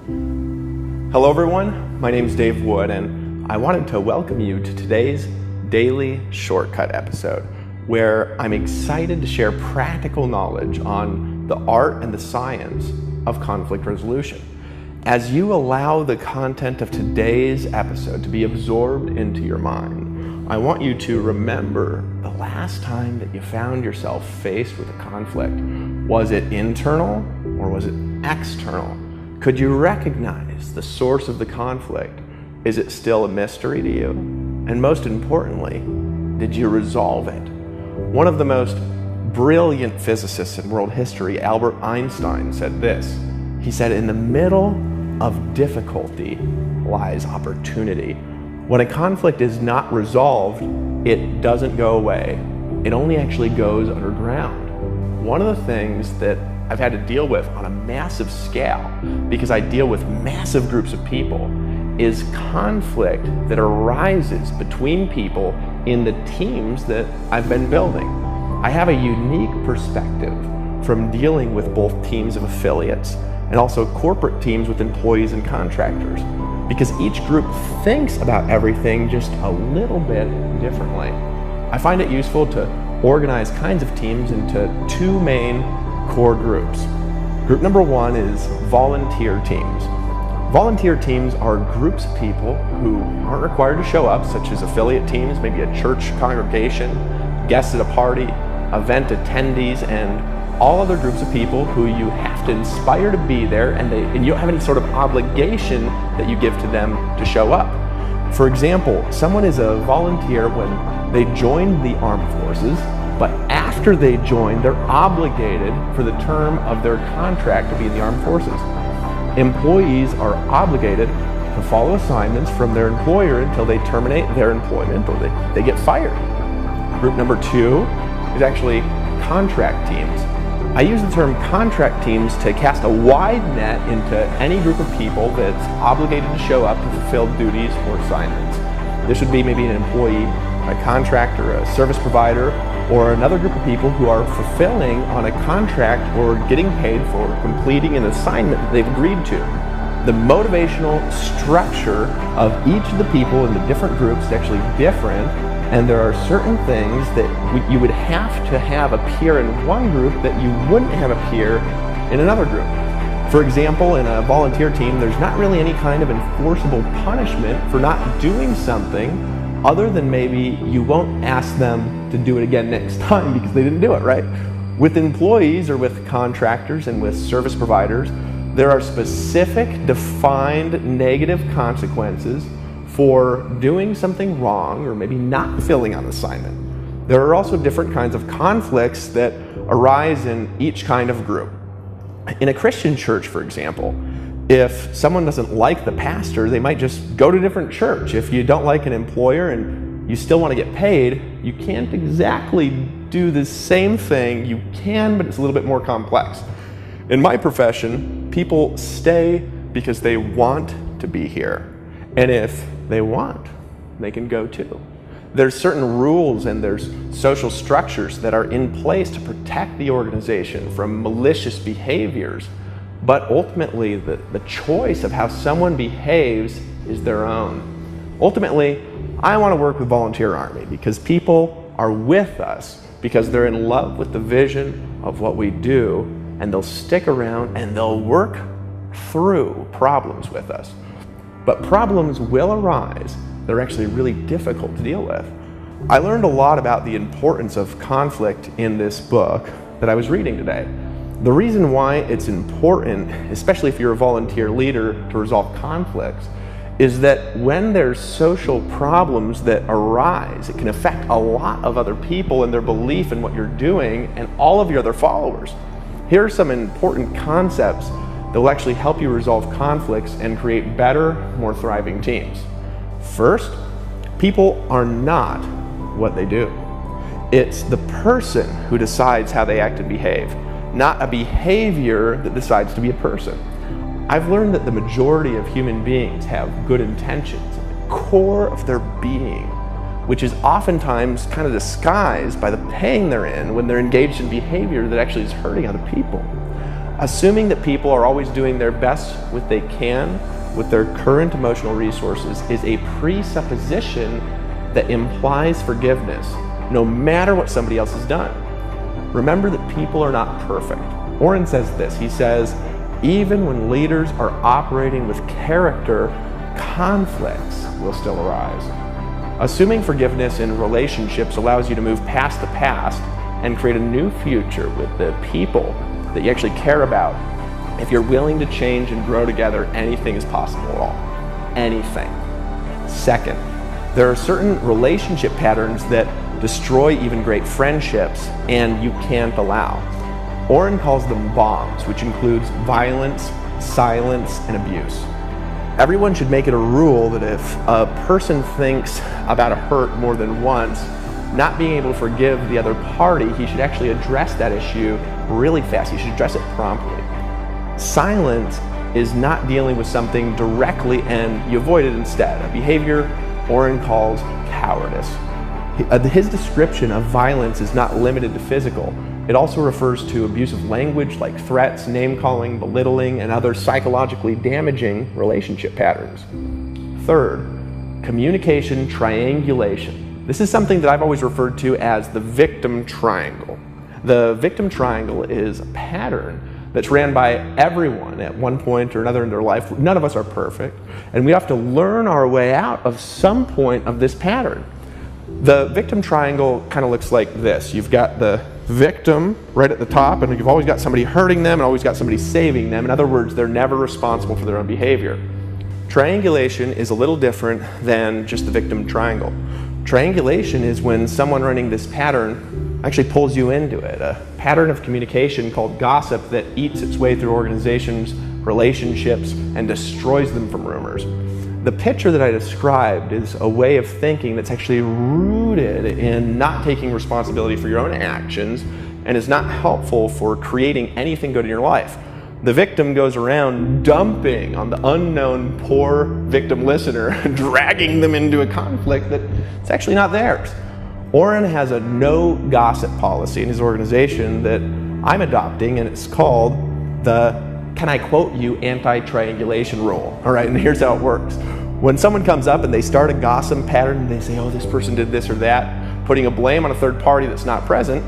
Hello everyone, my name is Dave Wood and I wanted to welcome you to today's Daily Shortcut episode where I'm excited to share practical knowledge on the art and the science of conflict resolution. As you allow the content of today's episode to be absorbed into your mind, I want you to remember the last time that you found yourself faced with a conflict. Was it internal or was it external? Could you recognize the source of the conflict? Is it still a mystery to you? And most importantly, did you resolve it? One of the most brilliant physicists in world history, Albert Einstein, said this. He said, "In the middle of difficulty lies opportunity." When a conflict is not resolved, it doesn't go away. It only actually goes underground. One of the things that I've had to deal with on a massive scale, because I deal with massive groups of people, is conflict that arises between people in the teams that I've been building. I have a unique perspective from dealing with both teams of affiliates and also corporate teams with employees and contractors, because each group thinks about everything just a little bit differently. I find it useful to organize kinds of teams into two main core groups. Group number one is volunteer teams. Volunteer teams are groups of people who aren't required to show up, such as affiliate teams, maybe a church congregation, guests at a party, event attendees, and all other groups of people who you have to inspire to be there, and you don't have any sort of obligation that you give to them to show up. For example, someone is a volunteer when they join the armed forces, but after they join, they're obligated for the term of their contract to be in the armed forces. Employees are obligated to follow assignments from their employer until they terminate their employment or they get fired. Group number two is actually contract teams. I use the term contract teams to cast a wide net into any group of people that's obligated to show up to fulfill duties or assignments. This would be maybe an employee, a contractor, a service provider, or another group of people who are fulfilling on a contract or getting paid for completing an assignment that they've agreed to. The motivational structure of each of the people in the different groups is actually different, and there are certain things that you would have to have appear in one group that you wouldn't have appear in another group. For example, in a volunteer team, there's not really any kind of enforceable punishment for not doing something other than maybe you won't ask them to do it again next time because they didn't do it, right? With employees or with contractors and with service providers, there are specific, defined negative consequences for doing something wrong or maybe not filling on assignment. There are also different kinds of conflicts that arise in each kind of group. In a Christian church, for example, if someone doesn't like the pastor, they might just go to a different church. If you don't like an employer and you still want to get paid, you can't exactly do the same thing. You can, but it's a little bit more complex. In my profession, people stay because they want to be here. And if they want, they can go too. There's certain rules and there's social structures that are in place to protect the organization from malicious behaviors. But ultimately, the choice of how someone behaves is their own. Ultimately, I want to work with Volunteer Army because people are with us because they're in love with the vision of what we do, and they'll stick around and they'll work through problems with us. But problems will arise that are actually really difficult to deal with. I learned a lot about the importance of conflict in this book that I was reading today. The reason why it's important, especially if you're a volunteer leader, to resolve conflicts, is that when there's social problems that arise, it can affect a lot of other people and their belief in what you're doing and all of your other followers. Here are some important concepts that will actually help you resolve conflicts and create better, more thriving teams. First, people are not what they do. It's the person who decides how they act and behave, not a behavior that decides to be a person. I've learned that the majority of human beings have good intentions at the core of their being, which is oftentimes kind of disguised by the pain they're in when they're engaged in behavior that actually is hurting other people. Assuming that people are always doing their best what they can with their current emotional resources is a presupposition that implies forgiveness, no matter what somebody else has done. Remember that people are not perfect. Oren says this, he says, even when leaders are operating with character, conflicts will still arise. Assuming forgiveness in relationships allows you to move past the past and create a new future with the people that you actually care about. If you're willing to change and grow together, anything is possible at all. Anything. Second, there are certain relationship patterns that destroy even great friendships and you can't allow. Oren calls them bombs, which includes violence, silence, and abuse. Everyone should make it a rule that if a person thinks about a hurt more than once, not being able to forgive the other party, he should actually address that issue really fast. He should address it promptly. Silence is not dealing with something directly and you avoid it instead. A behavior Oren calls cowardice. His description of violence is not limited to physical. It also refers to abusive language like threats, name-calling, belittling, and other psychologically damaging relationship patterns. Third, communication triangulation. This is something that I've always referred to as the victim triangle. The victim triangle is a pattern that's ran by everyone at one point or another in their life. None of us are perfect, and we have to learn our way out of some point of this pattern. The victim triangle kind of looks like this. You've got the victim right at the top, and you've always got somebody hurting them and always got somebody saving them. In other words, they're never responsible for their own behavior. Triangulation is a little different than just the victim triangle. Triangulation is when someone running this pattern actually pulls you into it, a pattern of communication called gossip that eats its way through organizations, relationships, and destroys them from rumors. The picture that I described is a way of thinking that's actually rooted in not taking responsibility for your own actions and is not helpful for creating anything good in your life. The victim goes around dumping on the unknown poor victim listener, dragging them into a conflict that's actually not theirs. Oren has a no gossip policy in his organization that I'm adopting, and it's called the "can I quote you" anti-triangulation rule. All right, and here's how it works. When someone comes up and they start a gossip pattern and they say, oh, this person did this or that, putting a blame on a third party that's not present,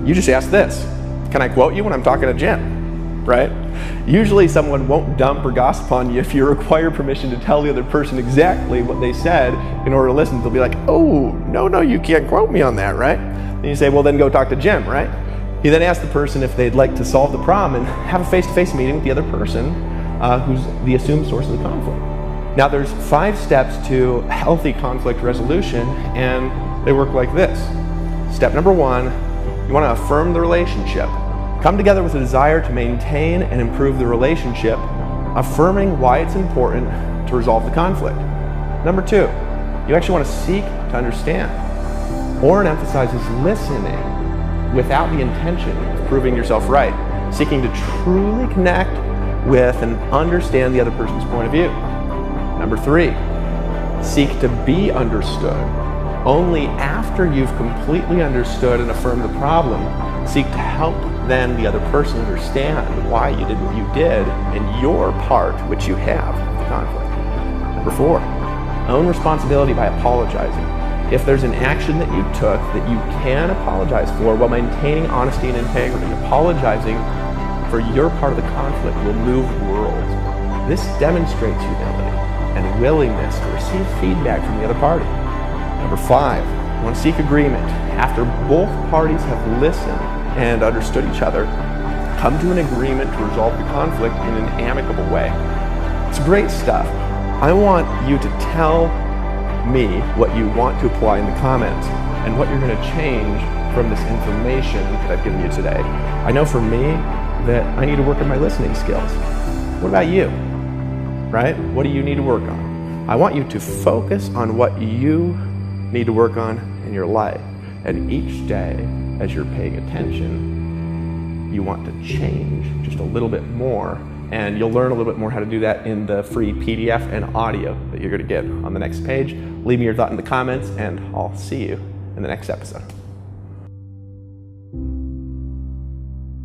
you just ask this: can I quote you when I'm talking to Jim? Right? Usually someone won't dump or gossip on you if you require permission to tell the other person exactly what they said in order to listen. They'll be like, oh, no, you can't quote me on that, right? Then you say, well, then go talk to Jim, right? You then ask the person if they'd like to solve the problem and have a face-to-face meeting with the other person who's the assumed source of the conflict. Now, there's 5 steps to healthy conflict resolution, and they work like this. Step number 1, you want to affirm the relationship. Come together with a desire to maintain and improve the relationship, affirming why it's important to resolve the conflict. Number 2, you actually want to seek to understand. Oren emphasizes listening without the intention of proving yourself right, seeking to truly connect with and understand the other person's point of view. Number 3, seek to be understood. Only after you've completely understood and affirmed the problem, seek to help then the other person understand why you did what you did and your part, which you have, in the conflict. Number 4, own responsibility by apologizing. If there's an action that you took that you can apologize for while maintaining honesty and integrity, apologizing for your part of the conflict will move worlds. This demonstrates humility and willingness to receive feedback from the other party. Number 5, you want to seek agreement. After both parties have listened and understood each other, come to an agreement to resolve the conflict in an amicable way. It's great stuff. I want you to tell me what you want to apply in the comments and what you're going to change from this information that I've given you today. I know for me that I need to work on my listening skills. What about you? Right? What do you need to work on? I want you to focus on what you need to work on in your life. And each day, as you're paying attention, you want to change just a little bit more. And you'll learn a little bit more how to do that in the free PDF and audio that you're going to get on the next page. Leave me your thought in the comments, and I'll see you in the next episode.